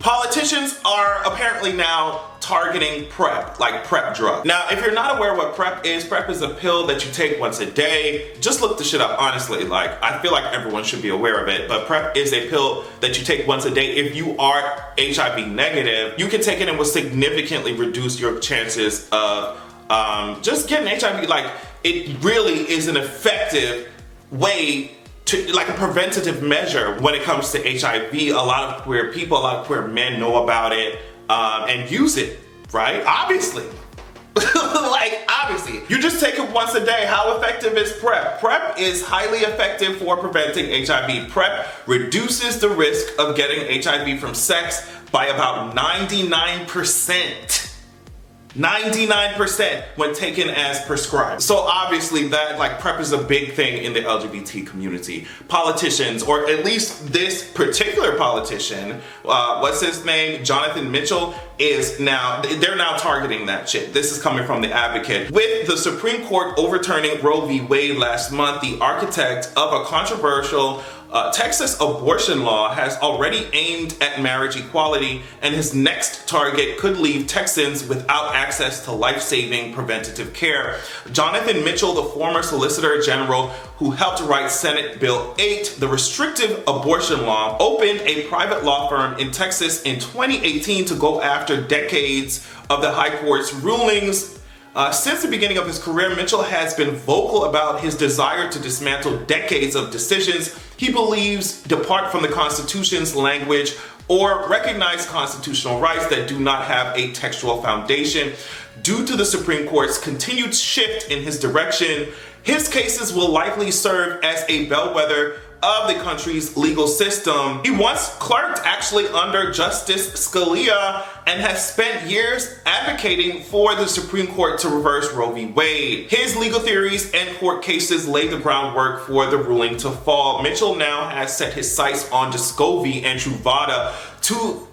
Politicians are apparently now targeting PrEP, like PrEP drug. Now, if you're not aware what PrEP is a pill that you take once a day. Just look the shit up, honestly. Like, I feel like everyone should be aware of it, but PrEP is a pill that you take once a day. If you are HIV negative, you can take it and will significantly reduce your chances of just getting HIV. Like, it really is an effective way to, like, a preventative measure when it comes to HIV. A lot of queer people, a lot of queer men know about it and use it, right? Obviously. Like, obviously. You just take it once a day. How effective is PrEP? PrEP is highly effective for preventing HIV. PrEP reduces the risk of getting HIV from sex by about 99%. 99% when taken as prescribed. So obviously that, like, PrEP is a big thing in the LGBT community. Politicians, or at least this particular politician, what's his name? Jonathan Mitchell, they're now targeting that shit. This is coming from The Advocate. With the Supreme Court overturning Roe v. Wade last month, the architect of a controversial Texas abortion law has already aimed at marriage equality, and his next target could leave Texans without access to life-saving preventative care. Jonathan Mitchell, the former Solicitor General who helped write Senate Bill 8, the restrictive abortion law, opened a private law firm in Texas in 2018 to go after decades of the High Court's rulings. Since the beginning of his career, Mitchell has been vocal about his desire to dismantle decades of decisions he believes depart from the Constitution's language or recognize constitutional rights that do not have a textual foundation. Due to the Supreme Court's continued shift in his direction, his cases will likely serve as a bellwether of the country's legal system. He once clerked actually under Justice Scalia and has spent years advocating for the Supreme Court to reverse Roe v. Wade. His legal theories and court cases laid the groundwork for the ruling to fall. Mitchell now has set his sights on Descovy and Truvada, two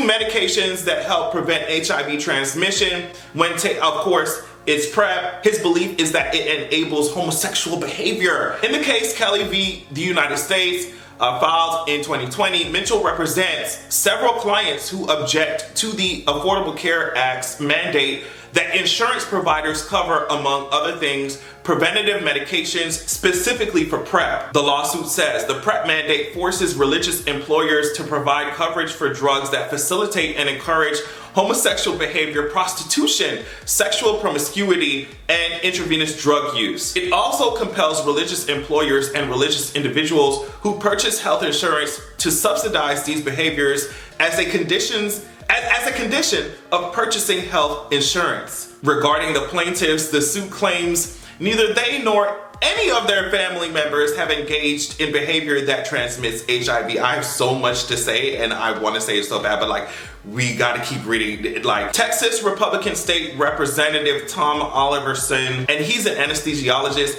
medications that help prevent HIV transmission. Of course, it's PrEP. His belief is that it enables homosexual behavior. In the case Kelly v. the United States, filed in 2020, Mitchell represents several clients who object to the Affordable Care Act's mandate that insurance providers cover, among other things, preventative medications specifically for PrEP. The lawsuit says the PrEP mandate forces religious employers to provide coverage for drugs that facilitate and encourage homosexual behavior, prostitution, sexual promiscuity, and intravenous drug use. It also compels religious employers and religious individuals who purchase health insurance to subsidize these behaviors as a condition of purchasing health insurance. Regarding the plaintiffs, the suit claims neither they nor any of their family members have engaged in behavior that transmits HIV. I have so much to say, and I want to say it so bad, but like, we gotta keep reading. Like, Texas Republican State Representative Tom Oliverson, and he's an anesthesiologist,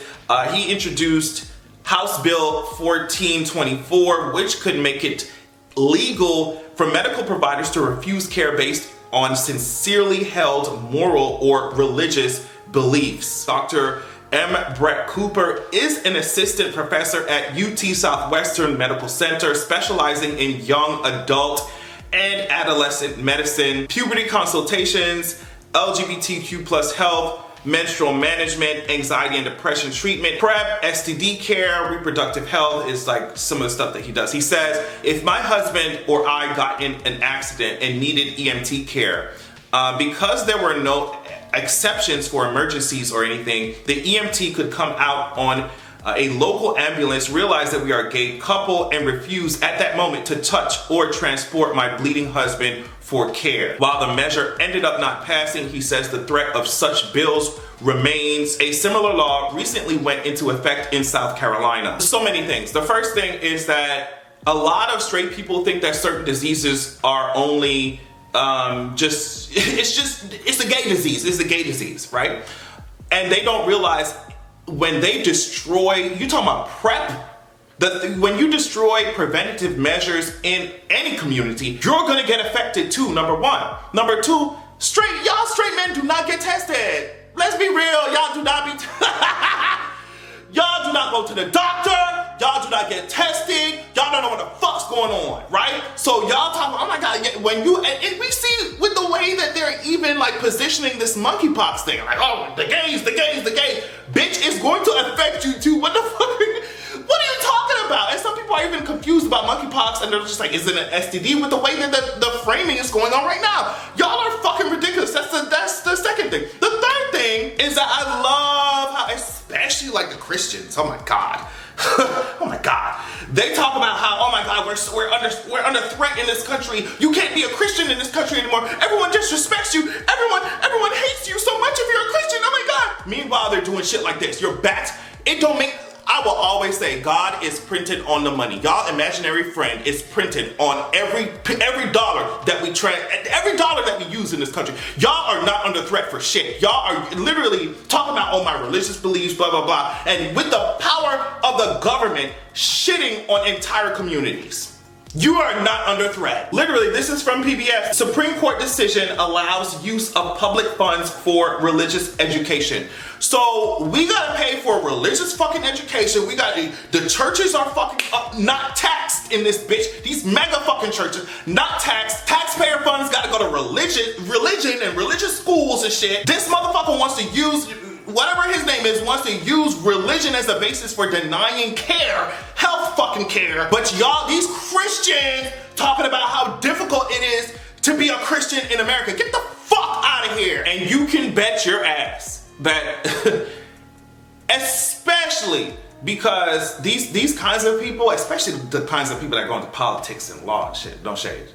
he introduced House Bill 1424, which could make it legal for medical providers to refuse care based on sincerely held moral or religious beliefs. Dr. M. Brett Cooper is an assistant professor at UT Southwestern Medical Center, specializing in young adult and adolescent medicine, puberty consultations, LGBTQ plus health, menstrual management, anxiety and depression treatment, PrEP, STD care, reproductive health is like some of the stuff that he does. He says, if my husband or I got in an accident and needed EMT care, because there were no exceptions for emergencies or anything, the EMT could come out on a local ambulance, realize that we are a gay couple, and refuse at that moment to touch or transport my bleeding husband for care. While the measure ended up not passing, he says the threat of such bills remains. A similar law recently went into effect in South Carolina. So many things. The first thing is that a lot of straight people think that certain diseases are only it's a gay disease. It's a gay disease, right? And they don't realize when they destroy, you talking about PrEP, when you destroy preventative measures in any community, you're gonna get affected too, number one. Number two, y'all straight men do not get tested. Let's be real, y'all do not go to the doctor. y'all do not get tested, y'all don't know what the fuck's going on, right? So y'all talk about, oh my God, when you, and we see with the way that they're even like positioning this monkeypox thing, like, oh, the gays, bitch, it's going to affect you too. What the fuck? What are you talking about? And some people are even confused about monkeypox, and they're just like, is it an STD? With the way that the framing is going on right now, y'all are fucking ridiculous. That's the second thing. The third thing is that I love how, especially like the Christians, oh my God. Oh my God. They talk about how, oh my God, we're under threat in this country. You can't be a Christian in this country anymore. Everyone disrespects you. Everyone hates you so much if you're a Christian. Oh my God. Meanwhile, they're doing shit like this. Your backs, it don't make, I will always say God is printed on the money. Y'all imaginary friend is printed on every dollar that we every dollar that we use in this country. Y'all are not under threat for shit. Y'all are literally talking about, oh, my religious beliefs, blah, blah, blah. And with the power of the government shitting on entire communities. You are not under threat. Literally, this is from PBS. Supreme Court decision allows use of public funds for religious education. So we gotta pay for religious fucking education. We gotta, the churches are fucking not taxed in this bitch. These mega fucking churches, not taxed. Taxpayer funds gotta go to religion and religious schools and shit. This motherfucker wants to use, whatever his name is, wants to use religion as a basis for denying care, health fucking care. But y'all, these Christians talking about how difficult it is to be a Christian in America. Get the fuck out of here. And you can bet your ass that, especially because these kinds of people, especially the kinds of people that go into politics and law and shit, don't shade.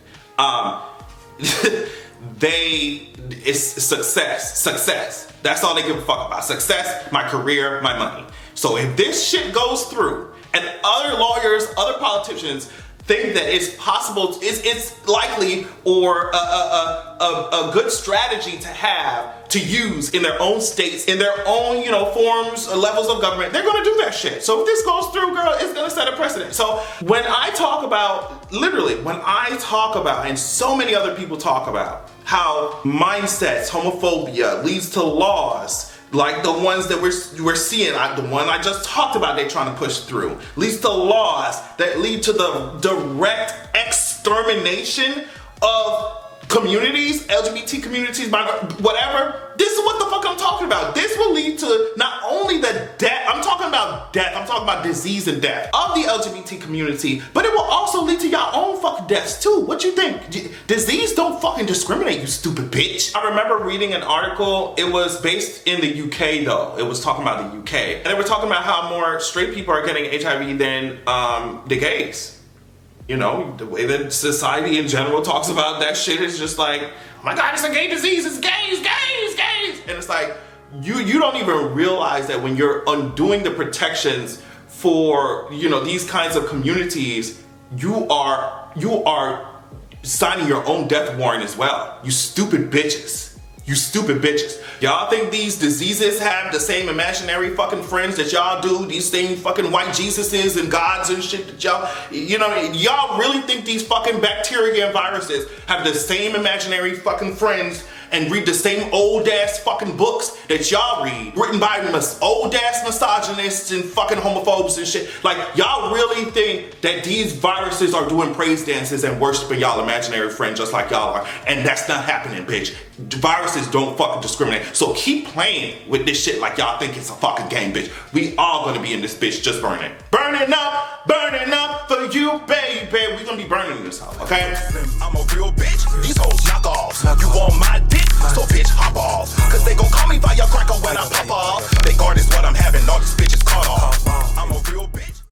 It's success. That's all they give a fuck about. Success, my career, my money. So if this shit goes through and other lawyers, other politicians think that it's possible, it's likely or a good strategy to use in their own states, in their own, forms or levels of government, they're gonna do that shit. So if this goes through, girl, it's gonna set a precedent. So when I talk about, and so many other people talk about how mindsets, homophobia leads to laws, like the ones that we're seeing, the one I just talked about, they're trying to push through, leads to laws that lead to the direct extermination of communities, LGBT communities, whatever. This is what the fuck I'm talking about. This will lead to not only the death, I'm talking about disease and death of the LGBT community, but it will also lead to your own fucking deaths too. What you think? Disease don't fucking discriminate, you stupid bitch. I remember reading an article, it was based in the UK though. It was talking about the UK. And they were talking about how more straight people are getting HIV than the gays. The way that society in general talks about that shit is just like, oh my God, it's a gay disease, it's gays. And it's like, you don't even realize that when you're undoing the protections for, these kinds of communities, you are signing your own death warrant as well. You stupid bitches. Y'all think these diseases have the same imaginary fucking friends that y'all do? These same fucking white Jesuses and gods and shit that y'all really think these fucking bacteria and viruses have the same imaginary fucking friends and read the same old ass fucking books that y'all read, written by old ass misogynists and fucking homophobes and shit? Like, y'all really think that these viruses are doing praise dances and worshiping y'all imaginary friend just like y'all are? And that's not happening, bitch. Viruses don't fucking discriminate. So keep playing with this shit like y'all think it's a fucking game, bitch. We all gonna be in this bitch just burning. Burning up for you, baby. We gonna be burning this house, okay? I'm a real bitch. These hoes knockoffs. You want my dick? So bitch, hop off. Cause they gon' call me firecracker when I pop off. They guard is what I'm having, all this